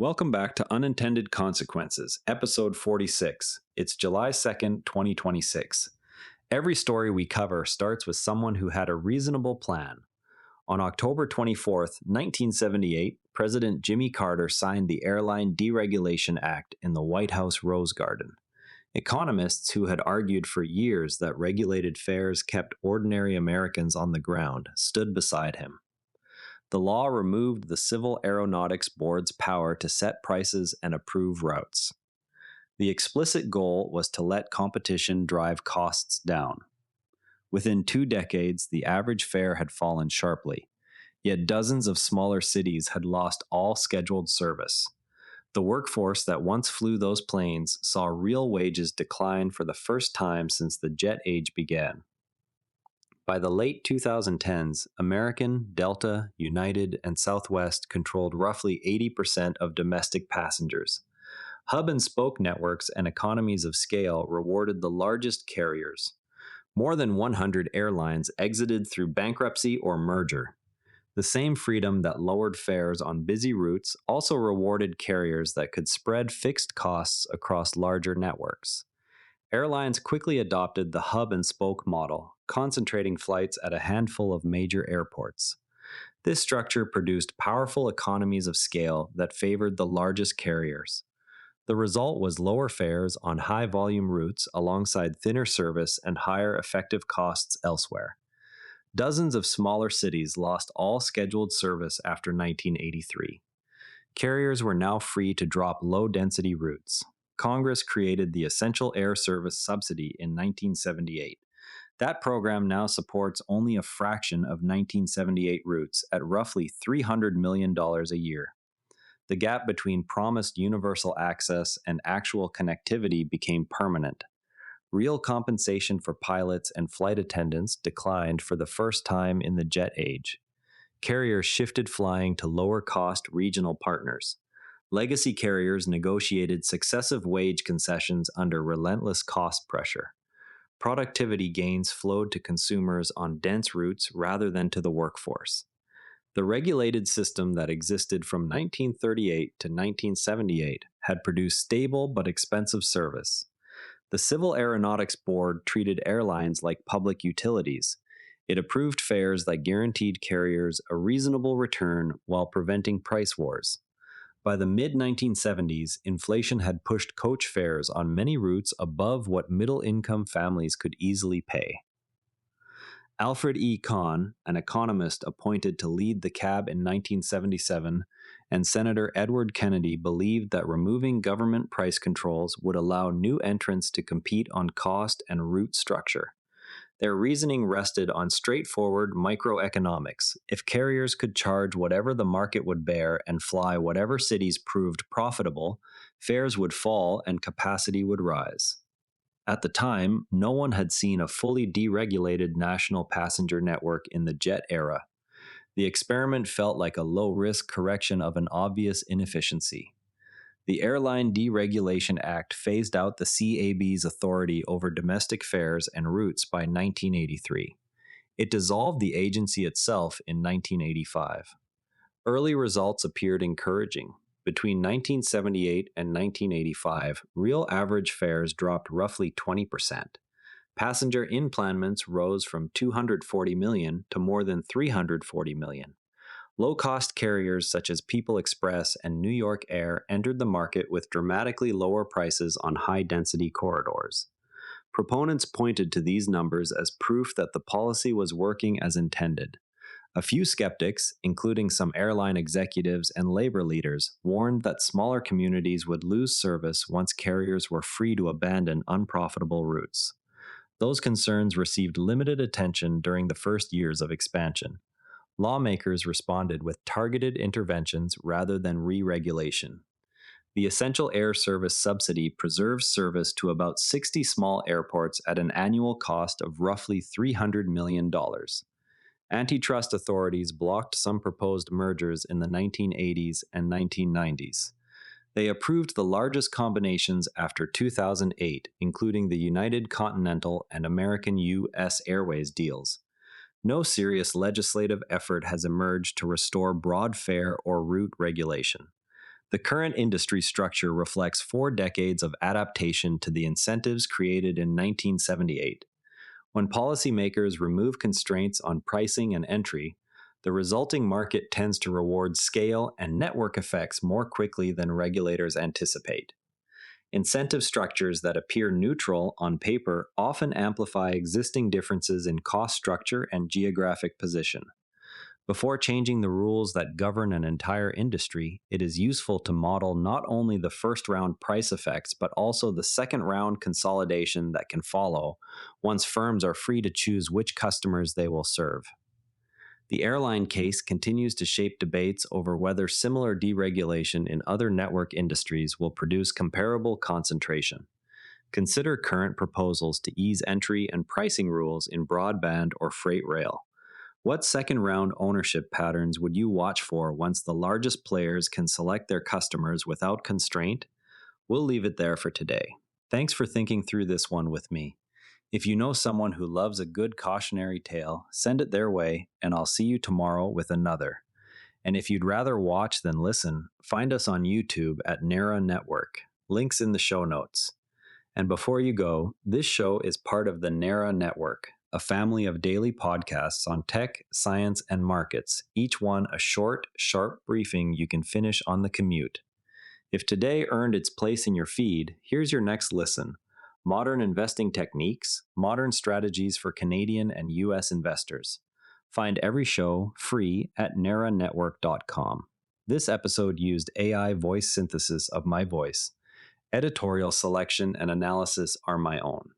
Welcome back to Unintended Consequences, episode 46. It's July 2nd, 2026. Every story we cover starts with someone who had a reasonable plan. On October 24th, 1978, President Jimmy Carter signed the Airline Deregulation Act in the White House Rose Garden. Economists who had argued for years that regulated fares kept ordinary Americans on the ground stood beside him. The law removed the Civil Aeronautics Board's power to set prices and approve routes. The explicit goal was to let competition drive costs down. Within 2 decades, the average fare had fallen sharply, yet dozens of smaller cities had lost all scheduled service. The workforce that once flew those planes saw real wages decline for the first time since the jet age began. By the late 2010s, American, Delta, United, and Southwest controlled roughly 80% of domestic passengers. Hub and spoke networks and economies of scale rewarded the largest carriers. More than 100 airlines exited through bankruptcy or merger. The same freedom that lowered fares on busy routes also rewarded carriers that could spread fixed costs across larger networks. Airlines quickly adopted the hub and spoke model, concentrating flights at a handful of major airports. This structure produced powerful economies of scale that favored the largest carriers. The result was lower fares on high-volume routes alongside thinner service and higher effective costs elsewhere. Dozens of smaller cities lost all scheduled service after 1983. Carriers were now free to drop low-density routes. Congress created the Essential Air Service Subsidy in 1978. That program now supports only a fraction of 1978 routes at roughly $300 million a year. The gap between promised universal access and actual connectivity became permanent. Real compensation for pilots and flight attendants declined for the first time in the jet age. Carriers shifted flying to lower-cost regional partners. Legacy carriers negotiated successive wage concessions under relentless cost pressure. Productivity gains flowed to consumers on dense routes rather than to the workforce. The regulated system that existed from 1938 to 1978 had produced stable but expensive service. The Civil Aeronautics Board treated airlines like public utilities. It approved fares that guaranteed carriers a reasonable return while preventing price wars. By the mid-1970s, inflation had pushed coach fares on many routes above what middle-income families could easily pay. Alfred E. Kahn, an economist appointed to lead the CAB in 1977, and Senator Edward Kennedy believed that removing government price controls would allow new entrants to compete on cost and route structure. Their reasoning rested on straightforward microeconomics. If carriers could charge whatever the market would bear and fly whatever cities proved profitable, fares would fall and capacity would rise. At the time, no one had seen a fully deregulated national passenger network in the jet era. The experiment felt like a low-risk correction of an obvious inefficiency. The Airline Deregulation Act phased out the CAB's authority over domestic fares and routes by 1983. It dissolved the agency itself in 1985. Early results appeared encouraging. Between 1978 and 1985, real average fares dropped roughly 20%. Passenger implanments rose from 240 million to more than 340 million. Low-cost carriers such as People Express and New York Air entered the market with dramatically lower prices on high-density corridors. Proponents pointed to these numbers as proof that the policy was working as intended. A few skeptics, including some airline executives and labor leaders, warned that smaller communities would lose service once carriers were free to abandon unprofitable routes. Those concerns received limited attention during the first years of expansion. Lawmakers responded with targeted interventions rather than re-regulation. The Essential Air Service Subsidy preserves service to about 60 small airports at an annual cost of roughly $300 million. Antitrust authorities blocked some proposed mergers in the 1980s and 1990s. They approved the largest combinations after 2008, including the United Continental and American U.S. Airways deals. No serious legislative effort has emerged to restore broad fare or route regulation. The current industry structure reflects 4 decades of adaptation to the incentives created in 1978. When policymakers remove constraints on pricing and entry, the resulting market tends to reward scale and network effects more quickly than regulators anticipate. Incentive structures that appear neutral on paper often amplify existing differences in cost structure and geographic position. Before changing the rules that govern an entire industry, it is useful to model not only the first round price effects, but also the second round consolidation that can follow once firms are free to choose which customers they will serve. The airline case continues to shape debates over whether similar deregulation in other network industries will produce comparable concentration. Consider current proposals to ease entry and pricing rules in broadband or freight rail. What second-round ownership patterns would you watch for once the largest players can select their customers without constraint? We'll leave it there for today. Thanks for thinking through this one with me. If you know someone who loves a good cautionary tale, send it their way, and I'll see you tomorrow with another. And if you'd rather watch than listen, find us on YouTube at Nerra Network. Links in the show notes. And before you go, this show is part of the Nerra Network, a family of daily podcasts on tech, science, and markets, each one a short, sharp briefing you can finish on the commute. If today earned its place in your feed, here's your next listen. Modern investing techniques, modern strategies for Canadian and US investors. Find every show free at nerranetwork.com. This episode used AI voice synthesis of my voice. Editorial selection and analysis are my own.